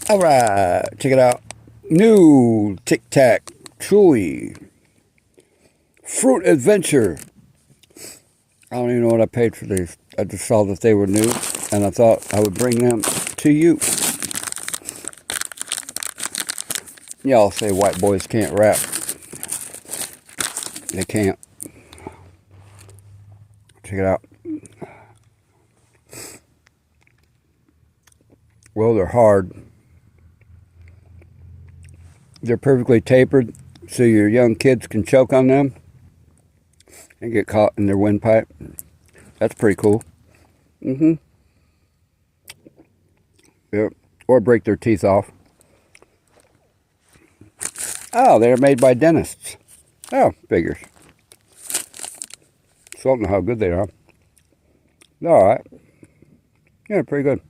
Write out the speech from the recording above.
Alright, check it out. New TICTAC CHEWY Fruit Adventure. I don't even know what I paid for these. I just saw that they were new, and I thought I would bring them to you. Y'all say white boys can't rap. They can't. Check it out. Well, they're hard. They're perfectly tapered, so your young kids can choke on them and get caught in their windpipe. That's pretty cool. Yep. Or break their teeth off. Oh, they're made by dentists. Oh, figures. So I don't know how good they are. They're alright. Yeah, pretty good.